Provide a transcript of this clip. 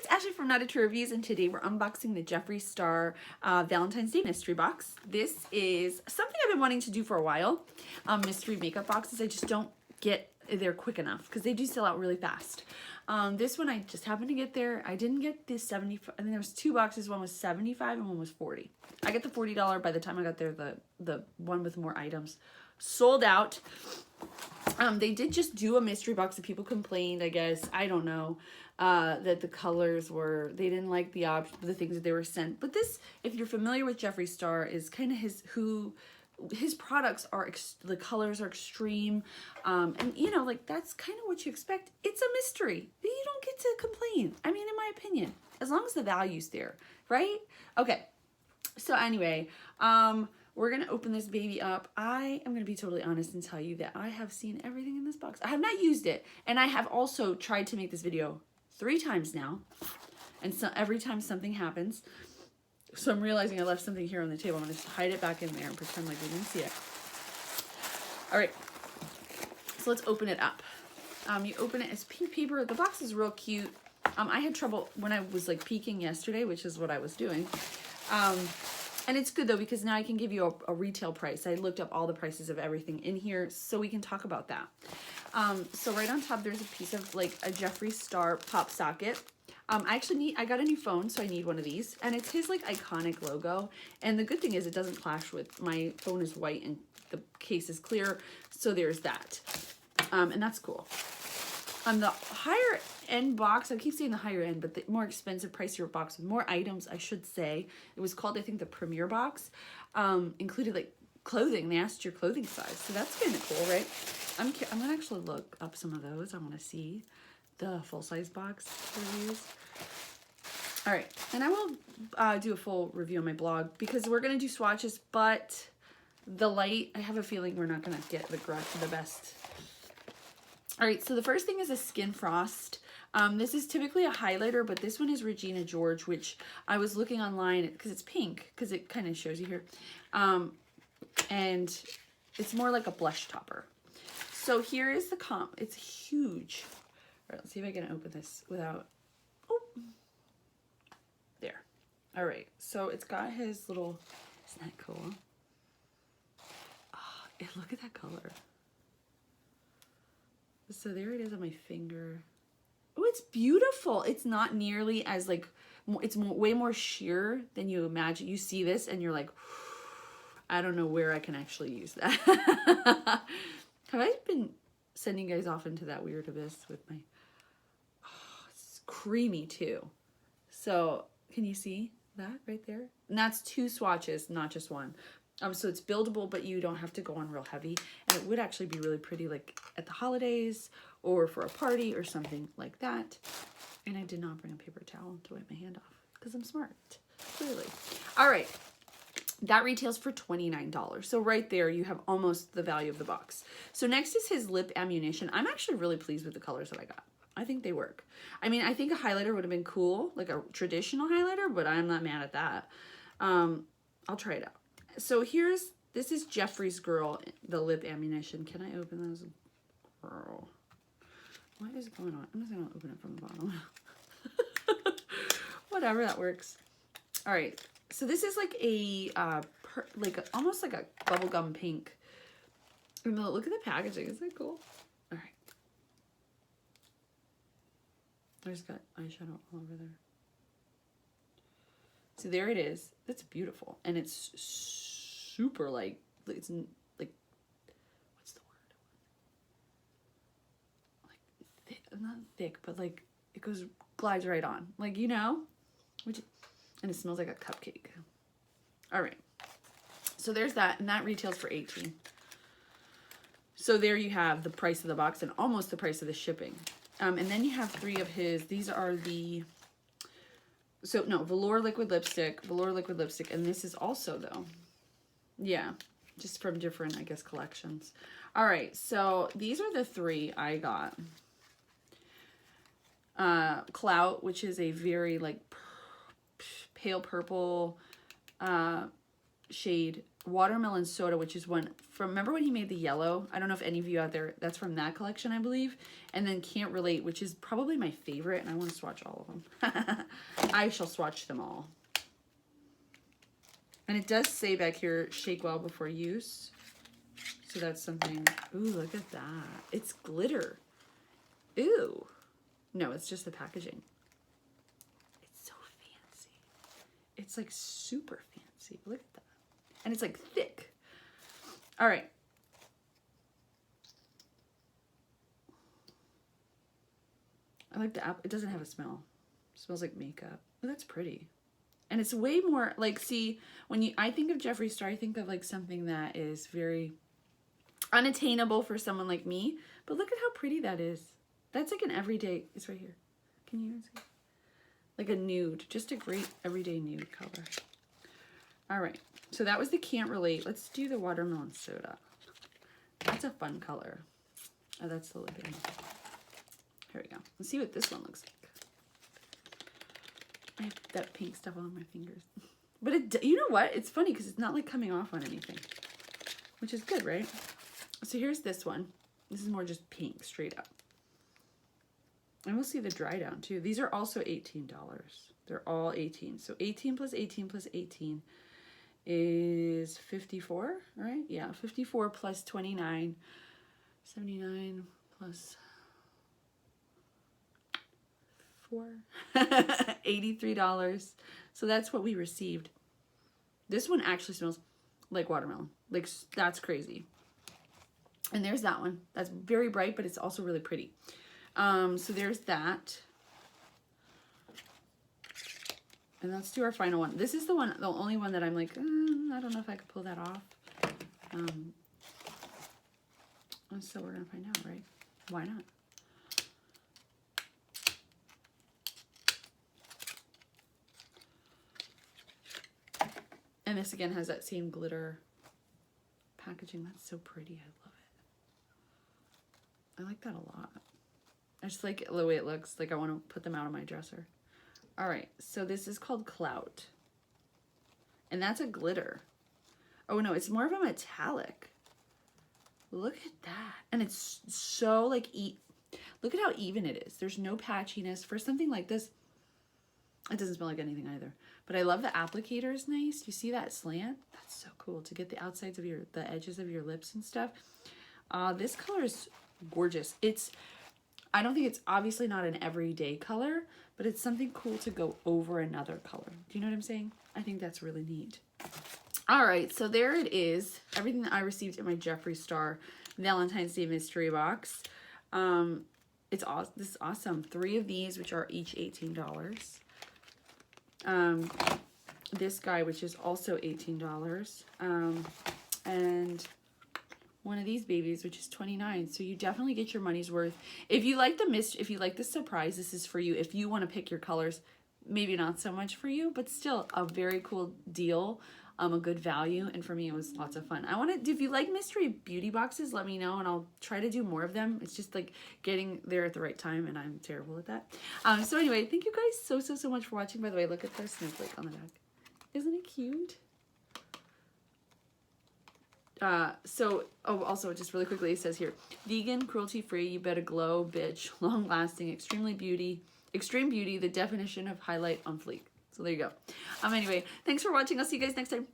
it's Ashley from Not a True Reviews, and today we're unboxing the Jeffree Star Valentine's Day mystery box. This is something I've been wanting to do for a while. Mystery makeup boxes, I just don't get there quick enough because they do sell out really fast. This one I just happened to get there. I didn't get the 75. I mean, there was two boxes. One was 75 and one was 40. I got the $40. By the time I got there, the one with more items sold out. They did just do a mystery box that people complained, I guess, I don't know, that the colors were, they didn't like the things that they were sent. But this, if you're familiar with Jeffree Star, is kind of his products are, the colors are extreme, and you know, like, that's kind of what you expect. It's a mystery. You don't get to complain. I mean, in my opinion, as long as the value's there, right? Okay, so anyway, we're going to open this baby up. I am going to be totally honest and tell you that I have seen everything in this box. I have not used it. And I have also tried to make this video 3 times now. And so every time something happens. So I'm realizing I left something here on the table. I'm going to hide it back in there and pretend like we didn't see it. All right. So let's open it up. You open it as pink paper. The box is real cute. I had trouble when I was like peeking yesterday, which is what I was doing. And it's good though, because now I can give you a retail price. I looked up all the prices of everything in here so we can talk about that. So right on top, there's a piece of like a Jeffree Star pop socket. I got a new phone, so I need one of these. And it's his like iconic logo. And the good thing is it doesn't clash with, my phone is white and the case is clear. So there's that. And that's cool. On the higher end box, I keep saying the higher end, but the more expensive, pricier box with more items, I should say. It was called, I think, the Premier Box. Included like clothing. They asked your clothing size, so that's kind of cool, right? I'm gonna actually look up some of those. I want to see the full size box reviews. All right, and I will do a full review on my blog because we're gonna do swatches, but the light, I have a feeling we're not gonna get the best. All right, so the first thing is a Skin Frost. This is typically a highlighter, but this one is Regina George, which I was looking online because it's pink, because it kind of shows you here. And it's more like a blush topper. So here is the comp. It's huge. All right, let's see if I can open this without, oh, there. All right, so it's got his little, isn't that cool? Oh, look at that color. So there it is on my finger. Oh, it's beautiful. It's not nearly as like, it's way more sheer than you imagine. You see this and you're like, I don't know where I can actually use that. Have I been sending you guys off into that weird abyss with my, oh, it's creamy too. So can you see that right there? And that's 2 swatches, not just one. So it's buildable, but you don't have to go on real heavy. And it would actually be really pretty like at the holidays or for a party or something like that. And I did not bring a paper towel to wipe my hand off because I'm smart, clearly. All right, that retails for $29. So right there, you have almost the value of the box. So next is his lip ammunition. I'm actually really pleased with the colors that I got. I think they work. I mean, I think a highlighter would have been cool, like a traditional highlighter, but I'm not mad at that. I'll try it out. So this is Jeffree's Girl, the lip ammunition. Can I open those? Girl. What is going on? I'm just going to open it from the bottom. Whatever, that works. All right. So this is like almost like a bubblegum pink. And look at the packaging. Isn't that cool? All right. There's got eyeshadow all over there. So there it is. It's beautiful. And it's super like, it's like, what's the word? Like, thick, not thick, but like, it glides right on. Like, you know? And it smells like a cupcake. All right. So there's that, and that retails for $18. So there you have the price of the box and almost the price of the shipping. And then you have 3 of his. These are the... So, no, velour liquid lipstick, and this is also, though, yeah, just from different, I guess, collections. All right, so these are the 3 I got. Clout, which is a very, like, pale purple shade, watermelon soda, which is one from, remember when he made the yellow? I don't know if any of you out there, that's from that collection, I believe. And then Can't Relate, which is probably my favorite, and I want to swatch all of them. I shall swatch them all. And it does say back here, shake well before use. So that's something. Ooh, look at that. It's glitter. Ooh. No, it's just the packaging. It's so fancy. It's like super fancy. Look at that. And it's like thick. All right. I like the app. It doesn't have a smell. It smells like makeup. Oh, that's pretty. And it's way more like, see, when I think of Jeffree Star, I think of like something that is very unattainable for someone like me. But look at how pretty that is. That's like an everyday, it's right here. Can you see? Like a nude, just a great everyday nude color. All right, so that was the Can't Relate. Let's do the watermelon soda. That's a fun color. Oh, that's the lip in. Here we go. Let's see what this one looks like. I have that pink stuff on my fingers. But it, you know what? It's funny because it's not like coming off on anything, which is good, right? So here's this one. This is more just pink, straight up. And we'll see the dry down too. These are also $18. They're all 18. So 18 plus 18 plus 18 is 54, right? Yeah, 54 plus 29, 79 plus 4, $83. So that's what we received. This one actually smells like watermelon. Like, that's crazy. And there's that one. That's very bright, but it's also really pretty. So there's that. And let's do our final one. This is the one, the only one that I'm like, I don't know if I could pull that off. So we're gonna find out, right? Why not? And this again has that same glitter packaging. That's so pretty. I love it. I like that a lot. I just like the way it looks. Like I want to put them out on my dresser. All right, so this is called Clout. And that's a glitter. Oh no, it's more of a metallic. Look at that. And it's so like, look at how even it is. There's no patchiness. For something like this, it doesn't smell like anything either. But I love the applicator is nice. You see that slant? That's so cool to get the outsides of the edges of your lips and stuff. This color is gorgeous. I don't think it's obviously not an everyday color, but it's something cool to go over another color. Do you know what I'm saying? I think that's really neat. All right, so there it is. Everything that I received in my Jeffree Star Valentine's Day mystery box. It's awesome. This is awesome. 3 of these, which are each $18. This guy, which is also $18. And one of these babies, which is $29. So you definitely get your money's worth. If you like if you like the surprise, this is for you. If you want to pick your colors, maybe not so much for you, but still a very cool deal. A good value, and for me it was lots of fun. If you like mystery beauty boxes, let me know and I'll try to do more of them. It's just like getting there at the right time, and I'm terrible at that. So anyway, thank you guys so much for watching. By the way, look at the snowflake on the back. Isn't it cute? Also just really quickly, it says here, vegan, cruelty-free, you better glow, bitch, long-lasting, extreme beauty, the definition of highlight on fleek. So there you go. Anyway, thanks for watching. I'll see you guys next time.